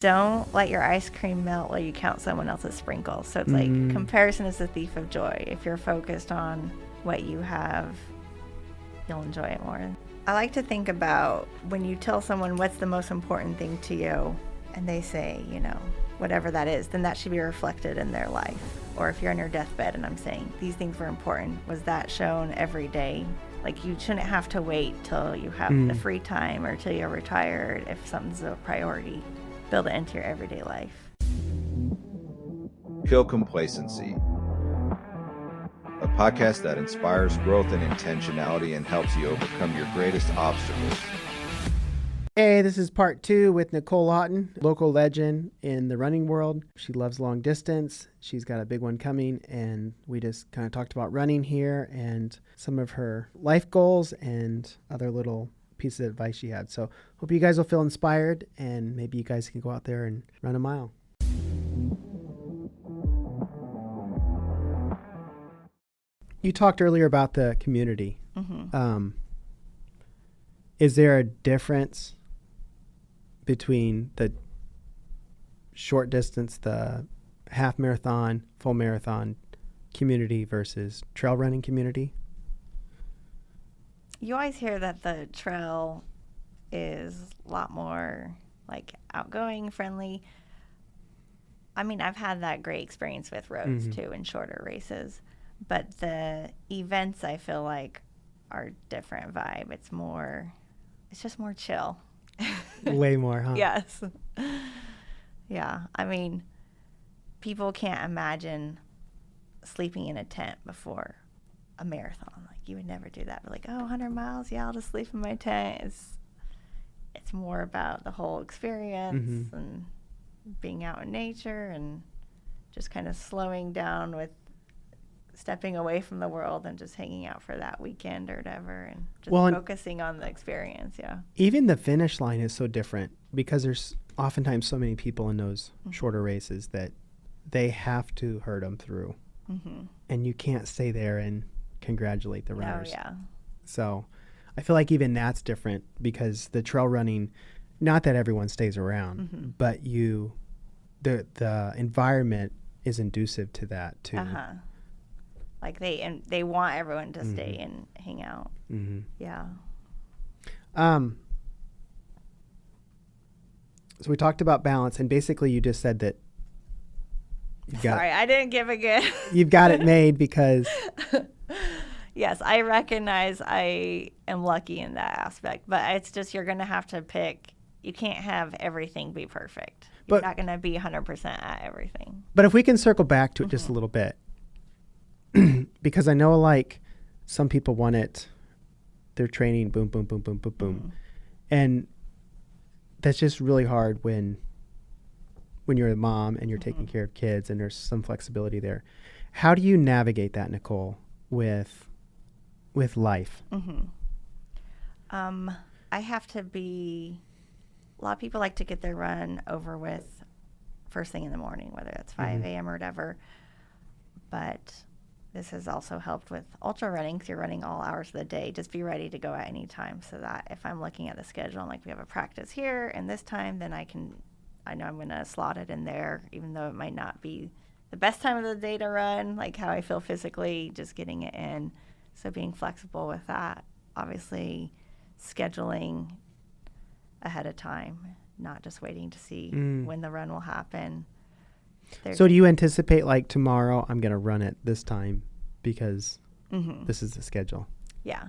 Don't let your ice cream melt while you count someone else's sprinkles. So it's like comparison is the thief of joy. If you're focused on what you have, you'll enjoy it more. I like to think about when you tell someone what's the most important thing to you, and they say, whatever that is, then that should be reflected in their life. Or if you're on your deathbed and I'm saying these things were important, was that shown every day? Like, you shouldn't have to wait till you have the free time or till you're retired if something's a priority. Build it into your everyday life. Kill Complacency, a podcast that inspires growth and intentionality and helps you overcome your greatest obstacles. Hey, this is part 2 with Nicole Laughton, local legend in the running world. She loves long distance. She's got a big one coming, and we just kind of talked about running here and some of her life goals and other little pieces of advice she had. So hope you guys will feel inspired, and maybe you guys can go out there and run a mile. You talked earlier about the community. Is there a difference between the short distance, the half marathon, full marathon community versus trail running community? You always hear that the trail is a lot more like outgoing, friendly. I mean, I've had that great experience with roads too in shorter races, but the events I feel like are different vibe. It's just more chill. Way more, huh? Yes. Yeah. I mean, people can't imagine sleeping in a tent before a marathon. Like, you would never do that. But like, 100 miles? Yeah, I'll just sleep in my tent. It's more about the whole experience and being out in nature and just kind of slowing down with stepping away from the world and just hanging out for that weekend or whatever and just focusing on the experience. Yeah. Even the finish line is so different because there's oftentimes so many people in those shorter races that they have to herd them through. And you can't stay there and congratulate the runners. Oh, yeah. So I feel like even that's different because the trail running, not that everyone stays around, but the environment is inducive to that too. Like they want everyone to stay and hang out. Yeah. So we talked about balance, and basically you just said that Sorry, I didn't give a good. You've got it made because. Yes, I recognize I am lucky in that aspect, but it's just you're going to have to pick. You can't have everything be perfect. You're not going to be 100% at everything. But if we can circle back to it just a little bit, because I know like some people want it, they're training boom, boom, boom, boom, boom, boom. And that's just really hard when you're a mom and you're taking care of kids and there's some flexibility there. How do you navigate that, Nicole, with life? I have to be, a lot of people like to get their run over with first thing in the morning, whether it's 5 a.m. or whatever. But this has also helped with ultra running because you're running all hours of the day. Just be ready to go at any time so that if I'm looking at the schedule, I'm like, we have a practice here and this time, then I know I'm going to slot it in there, even though it might not be the best time of the day to run, like how I feel physically, just getting it in. So being flexible with that, obviously scheduling ahead of time, not just waiting to see when the run will happen. So do you anticipate like tomorrow I'm going to run it this time because this is the schedule? Yeah.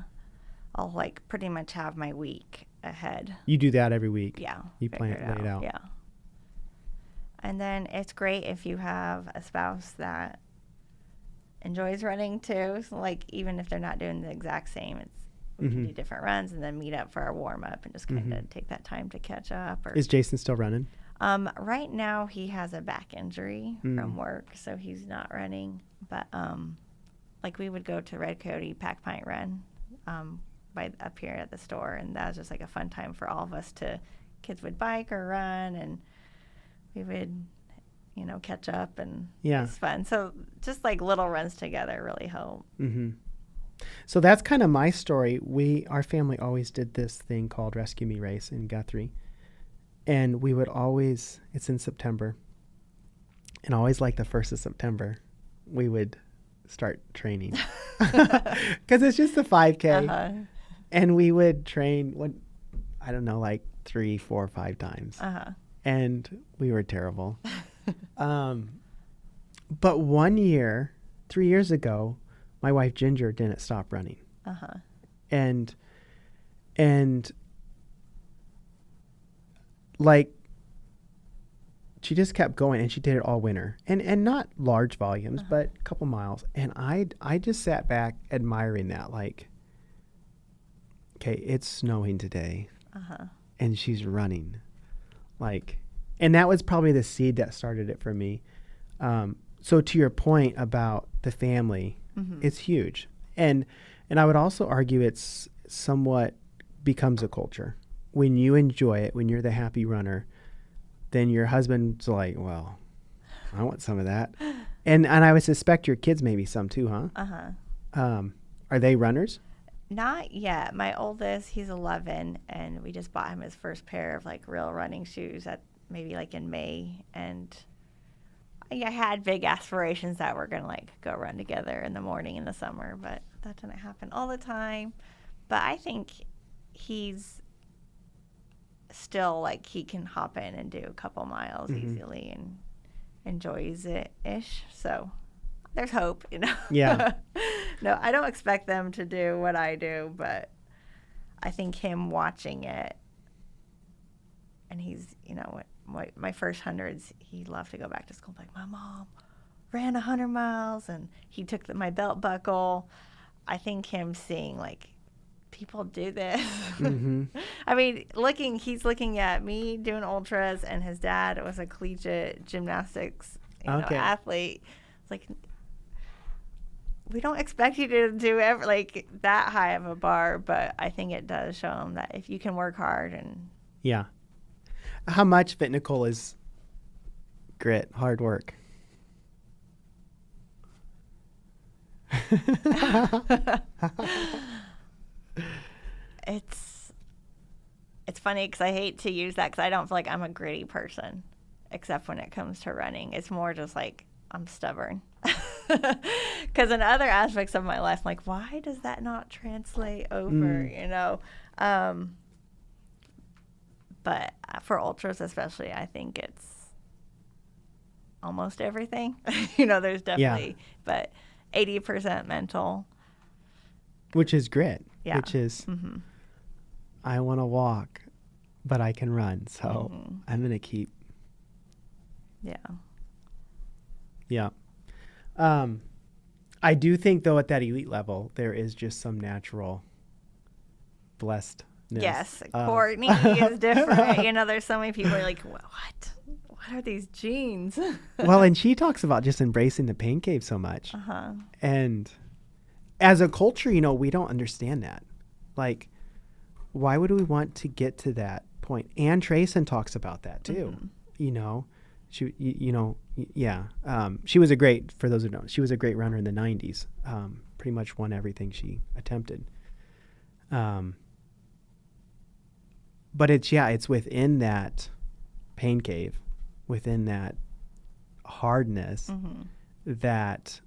I'll like pretty much have my week ahead. You do that every week? Yeah. You plan it, lay it out. Yeah. And then it's great if you have a spouse that enjoys running too. So like even if they're not doing the exact same, we can do different runs and then meet up for our warm up and just kind of take that time to catch up. Is Jason still running? Right now he has a back injury from work, so he's not running. But like we would go to Red Coyote Pack Pint Run up here at the store, and that was just like a fun time for all of us kids would bike or run, and we would, catch up, and it's fun. So just like little runs together really help. So that's kind of my story. Our family always did this thing called Rescue Me Race in Guthrie. And we would always, it's in September, and always like the 1st of September, we would start training. Because it's just a 5K. Uh-huh. And we would train, I don't know, like 3, 4, 5 times. Uh-huh. And we were terrible. But one year, 3 years ago, my wife Ginger didn't stop running. Uh-huh. And like, she just kept going, and she did it all winter, and not large volumes, but a couple miles. And I just sat back admiring that, like, okay, it's snowing today, and she's running, like, and that was probably the seed that started it for me. So to your point about the family, it's huge, and I would also argue it's somewhat becomes a culture. When you enjoy it, when you're the happy runner, then your husband's like, well, I want some of that. And I would suspect your kids maybe some too, huh? Are they runners? Not yet. My oldest, he's 11, and we just bought him his first pair of like real running shoes at maybe like in May. And I had big aspirations that we're going to like go run together in the morning in the summer, but that didn't happen all the time. But I think he's still like he can hop in and do a couple miles easily and enjoys it ish. So there's hope, you know. Yeah. No, I don't expect them to do what I do, but I think him watching it, and he's, you know, my first hundreds, he loved to go back to school like, my mom ran 100 miles, and he took my belt buckle. I think him seeing like people do this. I mean, he's looking at me doing ultras, and his dad was a collegiate gymnastics athlete. It's like, we don't expect you to do like that high of a bar, but I think it does show him that if you can work hard and yeah. How much Fit Nicole is grit, hard work? It's funny because I hate to use that because I don't feel like I'm a gritty person, except when it comes to running. It's more just like I'm stubborn. Because in other aspects of my life, I'm like, why does that not translate over, you know? But for ultras especially, I think it's almost everything. You know, there's definitely, but 80% mental. Which is grit. Yeah. Which is, I want to walk, but I can run. So I'm going to keep. Yeah. Yeah. I do think, though, at that elite level, there is just some natural blessedness. Yes. Courtney is different. You know, there's so many people who are like, what? What are these genes? Well, and she talks about just embracing the pain cave so much. And as a culture, you know, we don't understand that. Like, why would we want to get to that point? Ann Trayson talks about that too. You know, she, she was for those who don't, she was a great runner in the 90s. Pretty much won everything she attempted. But it's within that pain cave, within that hardness, that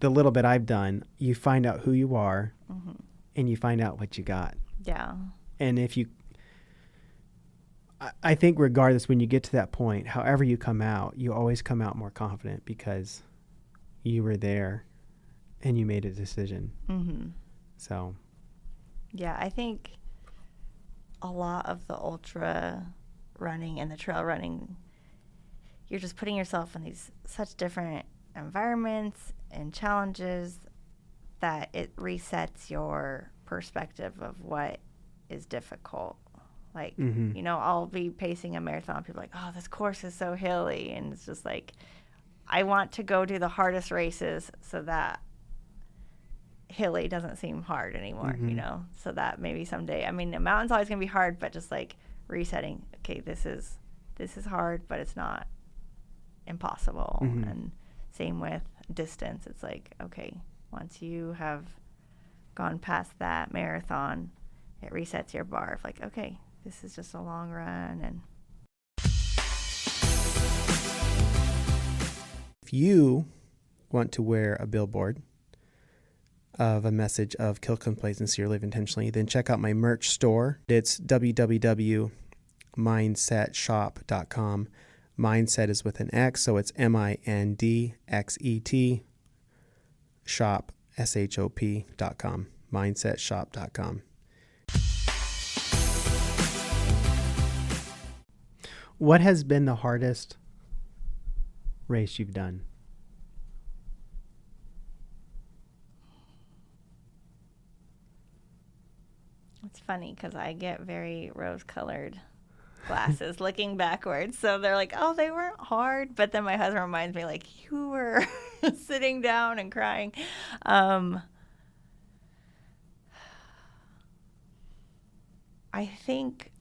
the little bit I've done, you find out who you are, and you find out what you got. Yeah. And I think regardless, when you get to that point, however you come out, you always come out more confident because you were there and you made a decision. So. Yeah, I think a lot of the ultra running and the trail running, you're just putting yourself in these such different environments and challenges that it resets your perspective of what is difficult. Like, you know, I'll be pacing a marathon. People are like, oh, this course is so hilly. And it's just like, I want to go do the hardest races so that hilly doesn't seem hard anymore, you know, so that maybe someday, I mean, the mountain's always going to be hard, but just like resetting, okay, this is hard, but it's not impossible. And same with distance. It's like, okay, once you have gone past that marathon it resets your bar of like, okay, this is just a long run. And if you want to wear a billboard of a message of kill complacency or live intentionally, then check out my merch store. It's www.mindsetshop.com. Mindset is with an X, so it's MINDXET shop, SHOP.com. Mindsetshop.com. What has been the hardest race you've done? it's funny because I get very rose-colored glasses looking backwards. So they're like, oh, they weren't hard. But then my husband reminds me, like, you were sitting down and crying. I think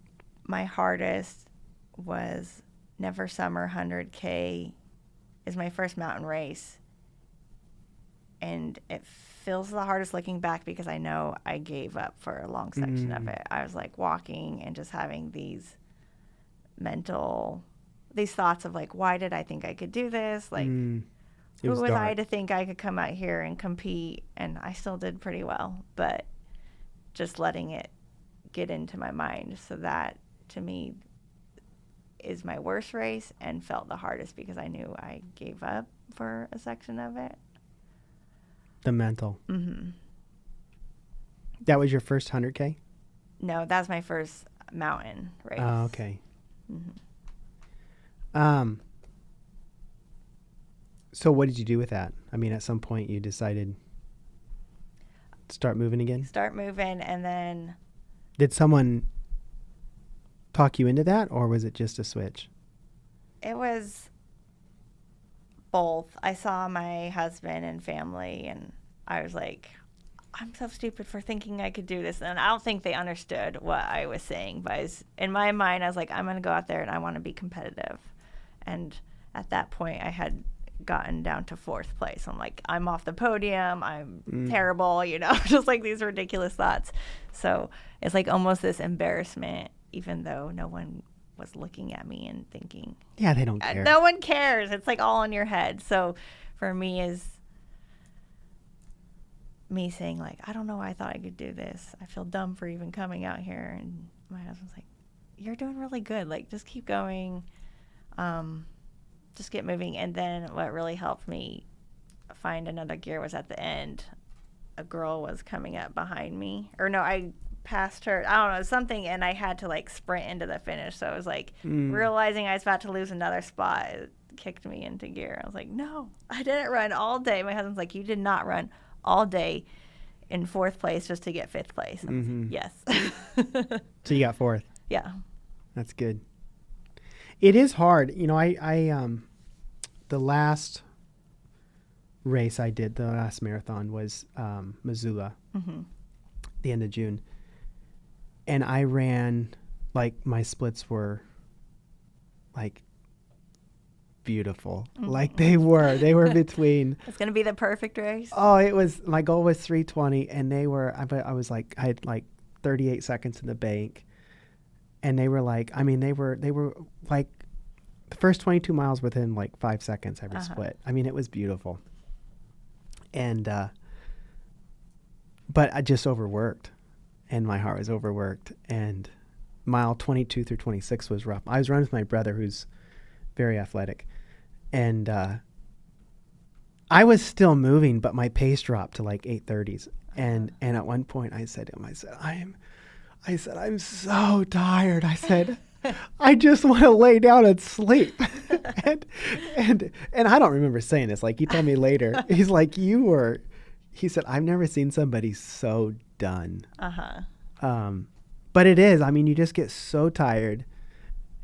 my hardest was Never Summer 100K is my first mountain race. And it feels the hardest looking back because I know I gave up for a long section of it. I was like walking and just having these thoughts of like, why did I think I could do this? Like, who was I to think I could come out here and compete? And I still did pretty well, but just letting it get into my mind. So that to me is my worst race and felt the hardest because I knew I gave up for a section of it. The mental. Mm-hmm. That was your first 100K? No, that was my first mountain race. Oh, okay. Mm-hmm. So what did you do with that? I mean, at some point you decided to start moving again? Start moving, and then... Did someone talk you into that, or was it just a switch? It was both. I saw my husband and family, and I was like, I'm so stupid for thinking I could do this. And I don't think they understood what I was saying. But in my mind, I was like, I'm going to go out there and I want to be competitive. And at that point, I had gotten down to 4th place. I'm like, I'm off the podium. I'm terrible, just like these ridiculous thoughts. So it's like almost this embarrassment, even though no one was looking at me and thinking, yeah, they don't care. No one cares. It's like all in your head. So for me is me saying like, I don't know why I thought I could do this. I feel dumb for even coming out here. And my husband's like, you're doing really good. Like, just keep going. Just get moving. And then what really helped me find another gear was at the end, a girl was coming up behind me. Or no, I passed her, I don't know, something, and I had to like sprint into the finish. So it was like realizing I was about to lose another spot, it kicked me into gear. I was like, no, I didn't run all day. My husband's like, you did not run all day in 4th place just to get 5th place. I was like, yes. So you got 4th. Yeah. That's good. It is hard. I the last race I did, the last marathon was Missoula, the end of June. And I ran, like, my splits were, like, beautiful. Like, they were between. It's going to be the perfect race. Oh, it was, my goal was 3:20, and they were, I was like, I had like 38 seconds in the bank. And they were like, I mean, they were like the first 22 miles within like 5 seconds every split. I mean, it was beautiful. And, but I just overworked, and my heart was overworked. And mile 22 through 26 was rough. I was running with my brother, who's very athletic. And, I was still moving, but my pace dropped to like 8:30s. And at one point I said to him, I'm so tired. I said, I just want to lay down and sleep. and I don't remember saying this. Like, he told me later. He's like, he said, I've never seen somebody so done. But it is. I mean, you just get so tired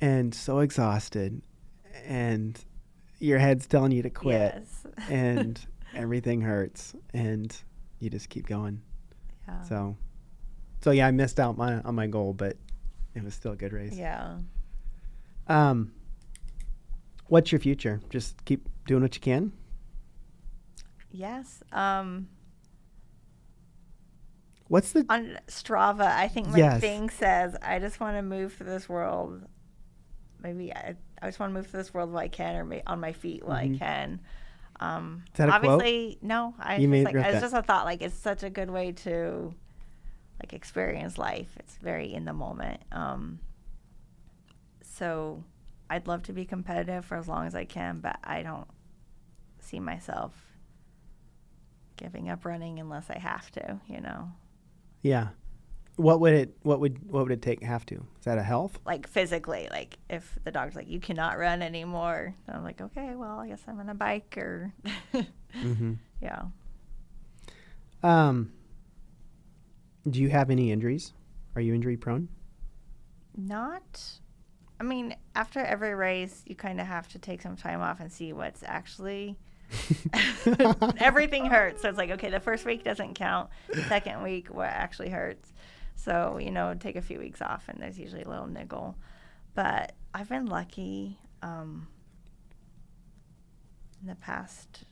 and so exhausted, and your head's telling you to quit. Yes. And everything hurts, and you just keep going. Yeah. So yeah, I missed out on my goal, but it was still a good race. Yeah. What's your future? Just keep doing what you can? Yes. What's the On Strava, I think my Yes. thing says, I just want to move through this world. Maybe I just want to move through this world while I can, or on my feet while I can. Is that a Obviously, no. You It's that. just a thought. Like, it's such a good way to like experience life. It's very in the moment. So I'd love to be competitive for as long as I can, but I don't see myself giving up running unless I have to, you know. Yeah. What would it take have to? Is that a health? Like physically, like if the doctor's like, you cannot run anymore, I'm like, okay, well, I guess I'm on a bike or yeah. Do you have any injuries? Are you injury prone? I mean, after every race, you kind of have to take some time off and see what's actually everything hurts. So it's like, okay, the first week doesn't count. The second week, what actually hurts. So, you know, take a few weeks off, and there's usually a little niggle. But I've been lucky in the past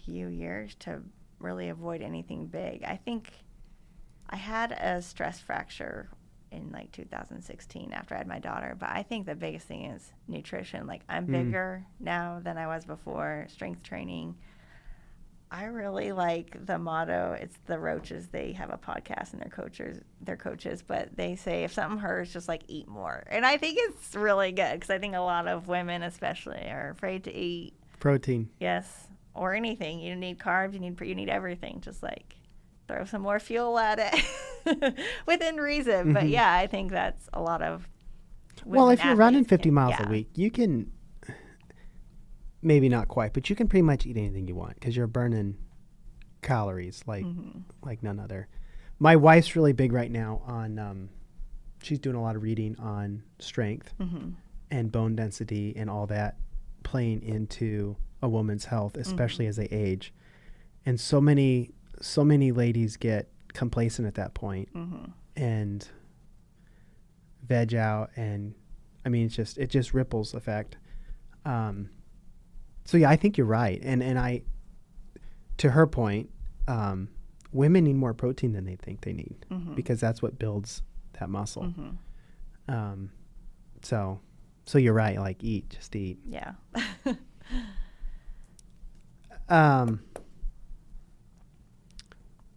few years to really avoid anything big. I think I had a stress fracture in like 2016 after I had my daughter, but I think the biggest thing is nutrition. Like, I'm bigger now than I was before. Strength training. I really like the motto. It's the Roaches. They have a podcast, and they're coaches, but they say if something hurts, just like eat more. And I think it's really good, because I think a lot of women especially are afraid to eat Protein. Yes, or anything. You need carbs. You need everything. Just like throw some more fuel at it within reason. But yeah, I think that's a lot of. Well, if you're running athletes 50 miles yeah. a week, you can. Maybe not quite, but you can pretty much eat anything you want because you're burning calories like none other. My wife's really big right now on. She's doing a lot of reading on strength and bone density and all that playing into a woman's health, especially as they age. And so many ladies get complacent at that point and veg out, and I mean it just ripples effect. So yeah, I think you're right. And I, to her point, women need more protein than they think they need because that's what builds that muscle. So you're right. Like just eat. Yeah.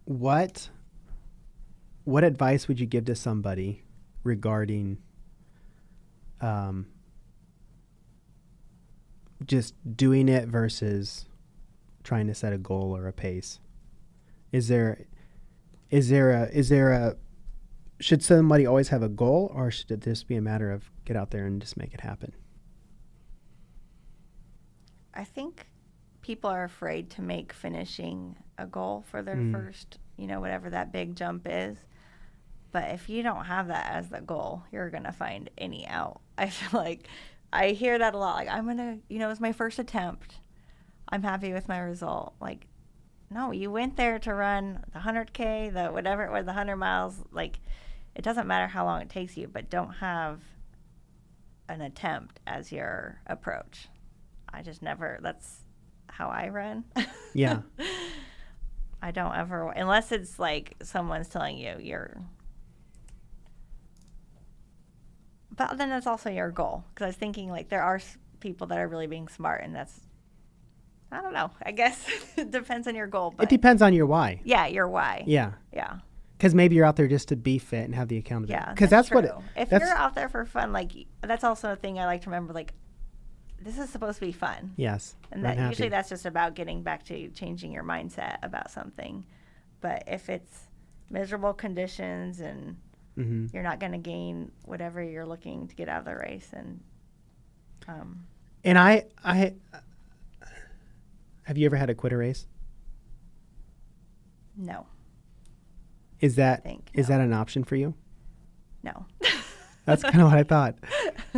What advice would you give to somebody regarding just doing it versus trying to set a goal or a pace? Should somebody always have a goal, or should it just be a matter of get out there and just make it happen? I think people are afraid to make finishing a goal for their first, whatever that big jump is. But if you don't have that as the goal, you're going to find any out. I feel like I hear that a lot. Like, I'm going to, it's my first attempt. I'm happy with my result. Like, no, you went there to run the 100K, the whatever it was, the 100 miles. Like, it doesn't matter how long it takes you, but don't have an attempt as your approach. That's how I run. Yeah. I don't ever, unless it's like someone's telling you but then that's also your goal. Because I was thinking, like, there are people that are really being smart, and that's, I don't know. I guess it depends on your goal. But it depends on your why. Yeah, your why. Yeah. Yeah. Because maybe you're out there just to be fit and have the accountability. Yeah, because that's true. what. If you're out there for fun, like, that's also a thing I like to remember. Like, this is supposed to be fun. Yes. And that usually that's just about getting back to changing your mindset about something. But if it's miserable conditions and you're not going to gain whatever you're looking to get out of the race, and I have you ever had to quit a race? No. Is that an option for you? No. That's kind of what I thought.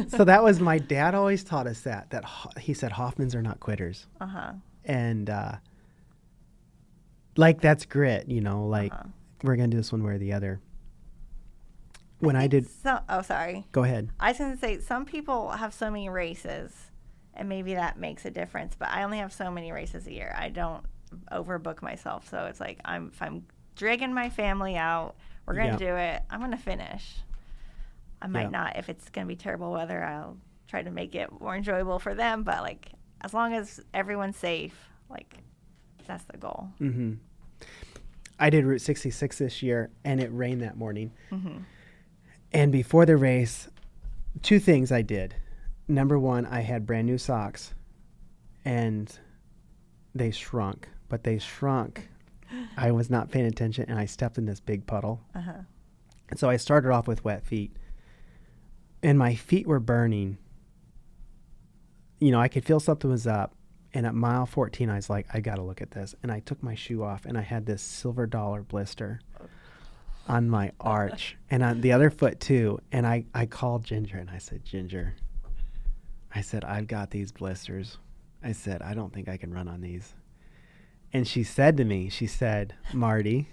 So that was, my dad always taught us that he said Hoffmans are not quitters. And like, that's grit, like we're going to do this one way or the other. Sorry. Go ahead. I was going to say, some people have so many races, and maybe that makes a difference, but I only have so many races a year. I don't overbook myself. So it's like, if I'm dragging my family out. We're going to Yeah. do it. I'm going to finish. I might not. If it's going to be terrible weather, I'll try to make it more enjoyable for them. But, like, as long as everyone's safe, like, that's the goal. Mm-hmm. I did Route 66 this year, and it rained that morning. Mm-hmm. And before the race, 2 things I did. Number 1, I had brand new socks, and they shrunk. But they shrunk. I was not paying attention, and I stepped in this big puddle. Uh-huh. And so I started off with wet feet, and my feet were burning. You know, I could feel something was up. And at mile 14, I was like, I got to look at this. And I took my shoe off, and I had this silver dollar blister on my arch and on the other foot too. And I called Ginger, and I said, Ginger, I said, I've got these blisters. I said, I don't think I can run on these. And she said to me, she said, Marty,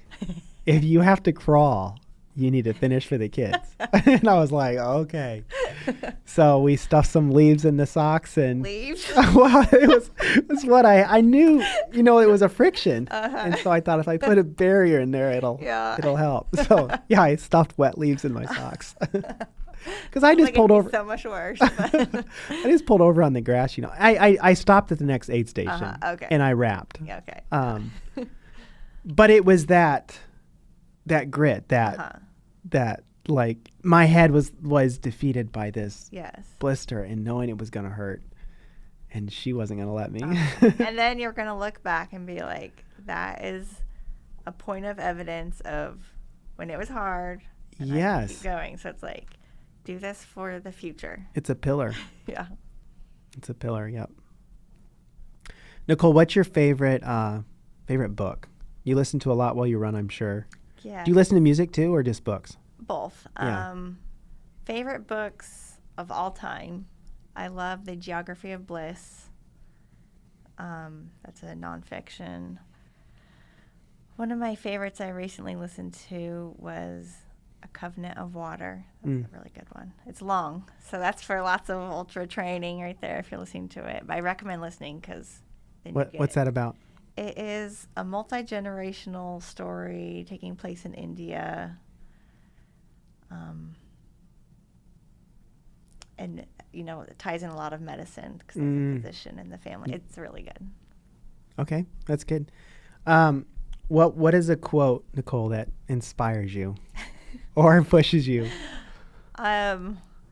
if you have to crawl, you need to finish for the kids. And I was like, okay. So we stuffed some leaves in the socks, and Leaves? well, it was what I knew, you know, it was a friction. Uh-huh. And so I thought if I put a barrier in there, it'll help. So yeah, I stuffed wet leaves in my socks. Because I just pulled over. So much worse. I just pulled over on the grass, you know. I stopped at the next aid station. Okay. And I wrapped. Yeah, okay. But it was that grit, that like my head was defeated by this blister, and knowing it was going to hurt, and she wasn't going to let me. And then you're going to look back and be like, that is a point of evidence of when it was hard. And I keep going. So it's like, do this for the future. It's a pillar. Yeah. It's a pillar. Yep. Nicole, what's your favorite book? You listen to a lot while you run, I'm sure. Yeah. Do you listen to music too, or just books? Both. Yeah. Favorite books of all time. I love The Geography of Bliss. That's a nonfiction. One of my favorites I recently listened to was A Covenant of Water. That's a really good one. It's long, so that's for lots of ultra training right there if you're listening to it. But I recommend listening because then what's that about? It is a multi-generational story taking place in India. And, you know, it ties in a lot of medicine because there's a physician in the family. It's really good. Okay, that's good. What is a quote, Nicole, that inspires you or pushes you? I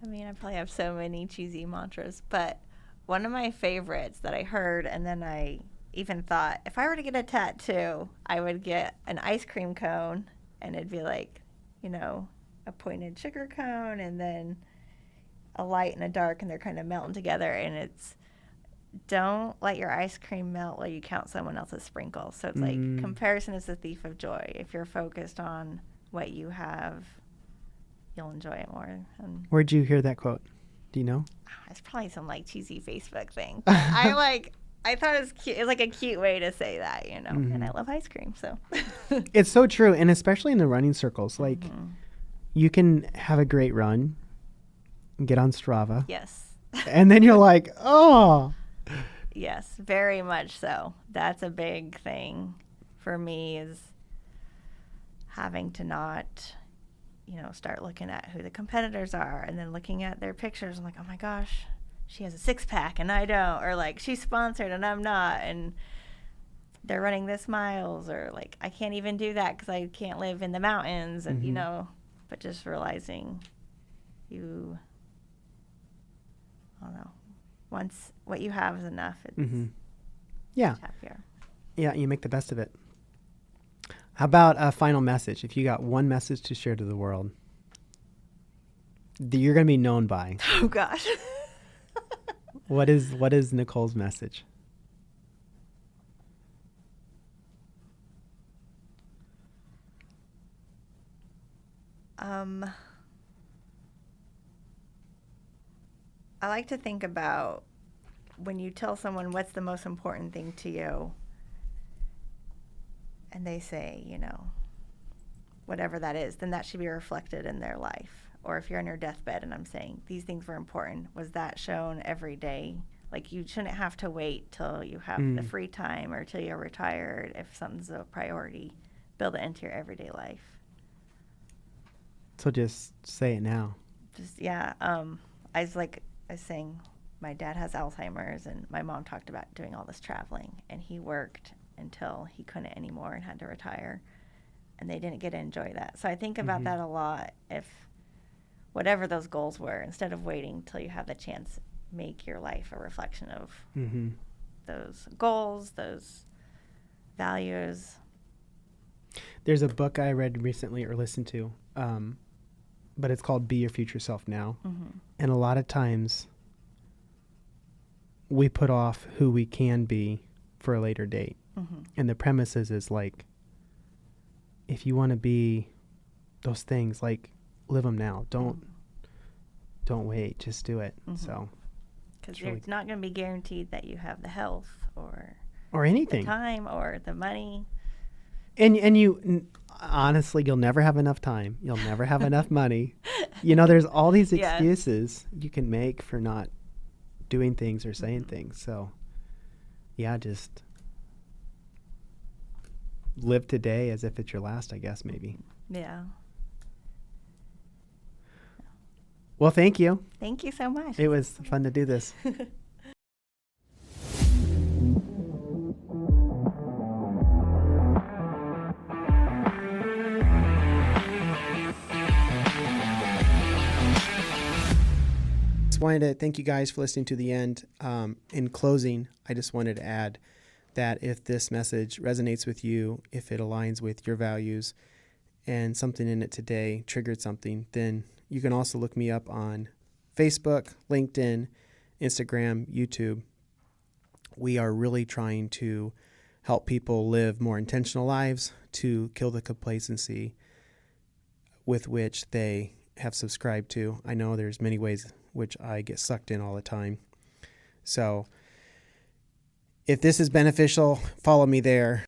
mean, I probably have so many cheesy mantras, but one of my favorites that I heard, and then I even thought, if I were to get a tattoo, I would get an ice cream cone, and it'd be like, you know, a pointed sugar cone, and then a light and a dark, and they're kind of melting together, and it's, don't let your ice cream melt while you count someone else's sprinkles. So it's like, comparison is the thief of joy. If you're focused on what you have, you'll enjoy it more. And where'd you hear that quote? Do you know? It's probably some like cheesy Facebook thing. But I thought it was cute. It's like a cute way to say that, you know. And I love ice cream, so. It's so true, and especially in the running circles, like you can have a great run, get on Strava. Yes. And then you're like, oh. Yes, very much so. That's a big thing for me, is having to not, you know, start looking at who the competitors are and then looking at their pictures. I'm like, oh my gosh, she has a 6-pack and I don't, or like she's sponsored and I'm not, and they're running this miles, or like I can't even do that because I can't live in the mountains, and you know, but just realizing you, I don't know, once what you have is enough, it's yeah, happier. Yeah, you make the best of it. How about a final message? If you got one message to share to the world that you're going to be known by, Oh gosh. what is Nicole's message? I like to think about when you tell someone what's the most important thing to you, and they say, you know, whatever that is, then that should be reflected in their life. Or if you're on your deathbed and I'm saying these things were important, was that shown every day? Like, you shouldn't have to wait till you have the free time or till you're retired if something's a priority. build it into your everyday life. So just say it now. Just, yeah. I was saying, my dad has Alzheimer's, and my mom talked about doing all this traveling, and he worked until he couldn't anymore and had to retire, and they didn't get to enjoy that. So I think about that a lot. If whatever those goals were, instead of waiting till you have the chance, make your life a reflection of those goals, those values. There's a book I read recently or listened to, but it's called Be Your Future Self Now. And a lot of times we put off who we can be for a later date. And the premise is like, if you want to be those things, like, live them now. Don't wait. Just do it. So, because it's not going to be guaranteed that you have the health or anything, the time or the money. And you honestly, you'll never have enough time. You'll never have enough money. You know, there's all these excuses you can make for not doing things or saying things. So, yeah, just live today as if it's your last, I guess, maybe. Yeah. Well, thank you. Thank you so much. It was fun to do this. Just wanted to thank you guys for listening to the end. In closing, I just wanted to add that if this message resonates with you, if it aligns with your values, and something in it today triggered something, then you can also look me up on Facebook, LinkedIn, Instagram, YouTube. We are really trying to help people live more intentional lives, to kill the complacency with which they have subscribed to. I know there's many ways which I get sucked in all the time. So if this is beneficial, follow me there.